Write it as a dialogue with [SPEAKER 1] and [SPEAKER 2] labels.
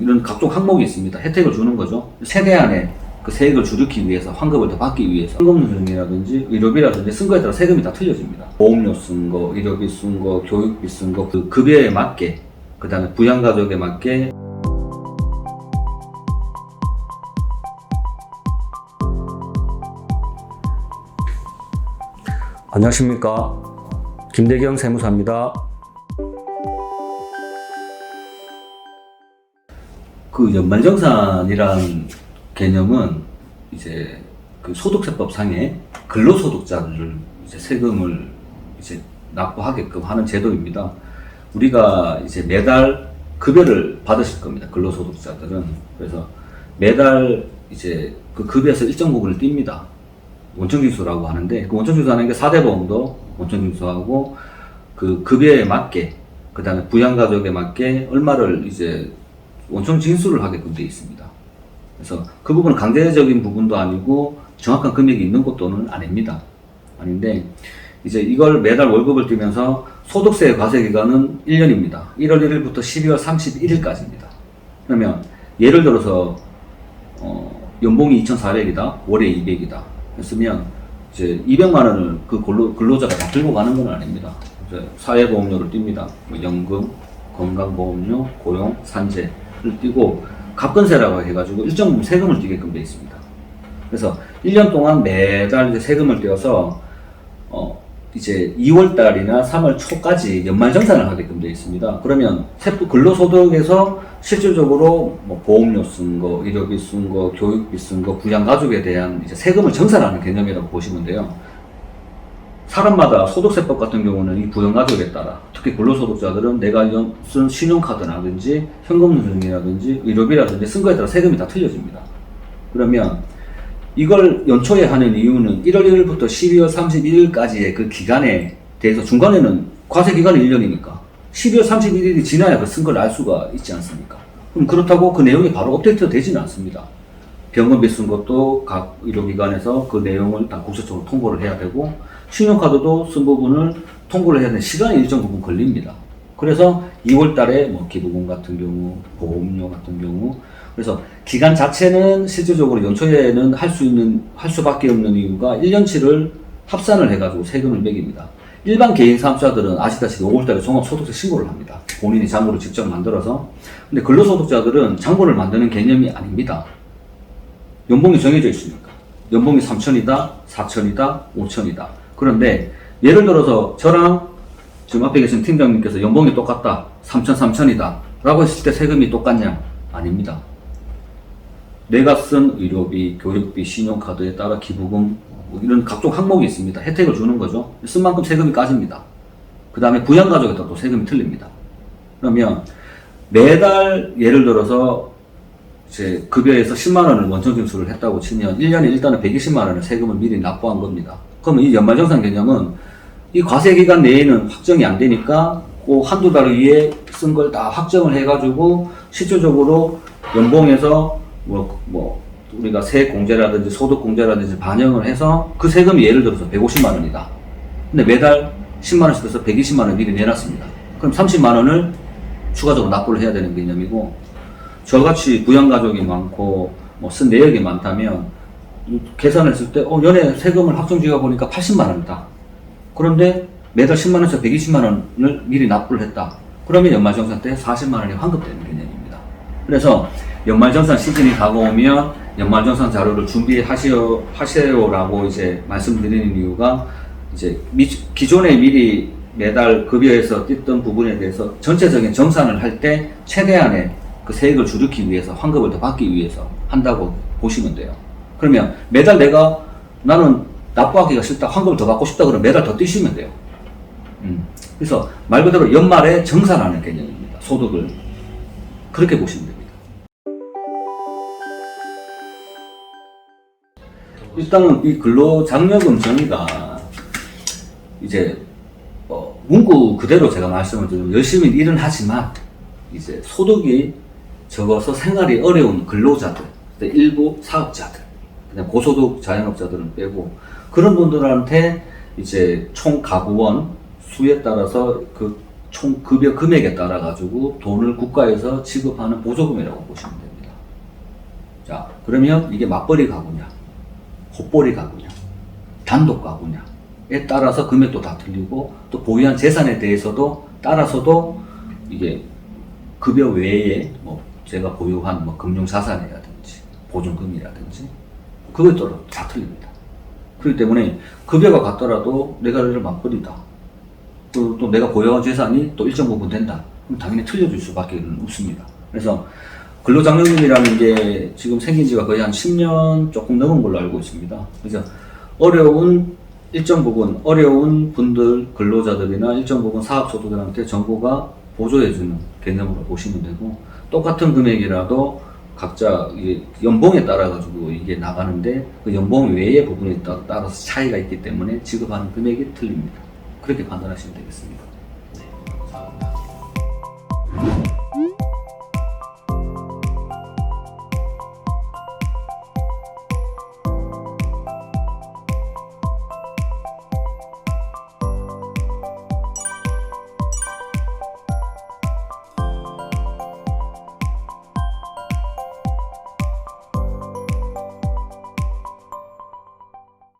[SPEAKER 1] 이런 각종 항목이 있습니다. 혜택을 주는 거죠. 세대 안에 그 세액을 줄이기 위해서, 환급을 더 받기 위해서 현금수령이라든지 의료비라든지 쓴 거에 따라 세금이 다 틀려집니다. 보험료 쓴 거, 의료비 쓴 거, 교육비 쓴 거, 그 급여에 맞게, 그 다음에 부양가족에 맞게. 안녕하십니까, 김대경 세무사입니다. 그 연말정산이란 개념은 이제 그 소득세법 상에 근로소득자들을 이제 세금을 이제 납부하게끔 하는 제도입니다. 우리가 이제 매달 급여를 받으실 겁니다. 근로소득자들은. 그래서 매달 이제 그 급여에서 일정 부분을 띱니다. 원천징수라고 하는데, 그 원천징수하는 게 4대 보험도 원천징수하고, 그 급여에 맞게, 그 다음에 부양가족에 맞게 얼마를 이제 원천징수를 하게끔 되어 있습니다. 그래서 그 부분은 강제적인 부분도 아니고 정확한 금액이 있는 것도는 아닙니다. 아닌데, 이제 이걸 매달 월급을 띄면서 소득세 과세 기간은 1년입니다. 1월 1일부터 12월 31일까지입니다. 그러면 예를 들어서 연봉이 2,400이다, 월에 200이다 했으면 이제 200만 원을 그 근로자가 다 들고 가는 건 아닙니다. 이제 사회보험료를 띱니다. 뭐 연금, 건강보험료, 고용, 산재를 띄고 갑근세라고 해가지고 일정 부분 세금을 띄게끔 되어 있습니다. 그래서 1년 동안 매달 이제 세금을 떼어서 이제 2월 달이나 3월 초까지 연말정산을 하게끔 되어 있습니다. 그러면 근로소득에서 실질적으로 뭐 보험료 쓴 거, 의료비 쓴 거, 교육비 쓴 거, 부양가족에 대한 이제 세금을 정산하는 개념이라고 보시면 돼요. 사람마다 소득세법 같은 경우는 이 부양가족에 따라, 특히 근로소득자들은 내가 쓴 신용카드라든지 현금수령이라든지 의료비라든지 쓴 거에 따라 세금이 다 틀려집니다. 그러면 이걸 연초에 하는 이유는 1월 1일부터 12월 31일까지의 그 기간에 대해서, 중간에는 과세 기간이 1년이니까 12월 31일이 지나야 그 쓴 걸 알 수가 있지 않습니까? 그럼 그렇다고 그 내용이 바로 업데이트 되지는 않습니다. 병원비 쓴 것도 각 의료기관에서 그 내용을 다 국세청으로 통보를 해야 되고, 신용카드도 쓴 부분을 통보를 해야 되는 시간이 일정 부분 걸립니다. 그래서 2월 달에 뭐 기부금 같은 경우, 보험료 같은 경우, 그래서 기간 자체는 실질적으로 연초에는 할 수밖에 없는 이유가 1년치를 합산을 해가지고 세금을 매깁니다. 일반 개인 사업자들은 아시다시피 5월달에 종합소득세 신고를 합니다. 본인이 장부를 직접 만들어서. 근데 근로소득자들은 장부를 만드는 개념이 아닙니다. 연봉이 정해져 있으니까. 연봉이 3천이다, 4천이다, 5천이다. 그런데 예를 들어서 저랑 지금 앞에 계신 팀장님께서 연봉이 똑같다, 3천, 3천이다 라고 했을 때 세금이 똑같냐? 아닙니다. 내가 쓴 의료비, 교육비, 신용카드에 따라 기부금, 뭐 이런 각종 항목이 있습니다. 혜택을 주는 거죠. 쓴 만큼 세금이 까집니다. 그 다음에 부양가족에 따라 또 세금이 틀립니다. 그러면 매달 예를 들어서 이제 급여에서 10만 원을 원천징수를 했다고 치면 1년에 일단은 120만 원을 세금을 미리 납부한 겁니다. 그러면 이 연말정산 개념은 이 과세기간 내에는 확정이 안 되니까 그 한두 달 위에 쓴 걸 다 확정을 해가지고 실질적으로 연봉에서 우리가 세액공제라든지 소득공제라든지 반영을 해서 그 세금이 예를 들어서 150만 원이다. 근데 매달 10만 원씩 돼서 120만 원 미리 내놨습니다. 그럼 30만 원을 추가적으로 납부를 해야 되는 개념이고, 저같이 부양가족이 많고 쓴 내역이 많다면 계산했을 때 연에 세금을 확정지어 보니까 80만 원이다. 그런데 매달 10만 원에서 120만 원을 미리 납부를 했다. 그러면 연말정산 때 40만 원이 환급되는 개념입니다. 그래서 연말정산 시즌이 다가오면 연말정산 자료를 준비하세요라고 이제 말씀드리는 이유가, 이제 기존에 미리 매달 급여에서 띄던 부분에 대해서 전체적인 정산을 할 때 최대한의 그 세액을 줄이기 위해서, 환급을 더 받기 위해서 한다고 보시면 돼요. 그러면 매달 나는 납부하기가 싫다, 환급을 더 받고 싶다 그러면 매달 더 띄시면 돼요. 그래서 말 그대로 연말에 정산하는 개념입니다. 소득을. 그렇게 보시면 됩니다. 일단은 이 근로장려금 정의가 이제 문구 그대로 제가 말씀을 드리면, 열심히 일은 하지만 이제 소득이 적어서 생활이 어려운 근로자들, 일부 사업자들, 그냥 고소득 자영업자들은 빼고, 그런 분들한테 이제 총 가구원 수에 따라서 그 총 급여 금액에 따라 가지고 돈을 국가에서 지급하는 보조금이라고 보시면 됩니다. 자, 그러면 이게 맞벌이 가구냐, 헛벌이 가구냐, 단독 가구냐에 따라서 금액도 다 틀리고, 또 보유한 재산에 대해서도 따라서도 이게 급여 외에 뭐 제가 보유한 뭐 금융자산이라든지 보증금이라든지 그거에 따라 다 틀립니다. 그렇기 때문에 급여가 같더라도 내가 예를 들어 맞벌이다, 또 내가 보유한 재산이 또 일정 부분 된다, 그럼 당연히 틀려질 수밖에 없습니다. 그래서 근로장려금이라는 게 지금 생긴 지가 거의 한 10년 조금 넘은 걸로 알고 있습니다. 그래서 일정 부분 어려운 분들, 근로자들이나 일정 부분 사업소득들한테 정부가 보조해주는 개념으로 보시면 되고, 똑같은 금액이라도 각자 연봉에 따라 가지고 이게 나가는데 그 연봉 외의 부분에 따라서 차이가 있기 때문에 지급하는 금액이 틀립니다. 그렇게 판단하시면 되겠습니다. 네, 감사합니다.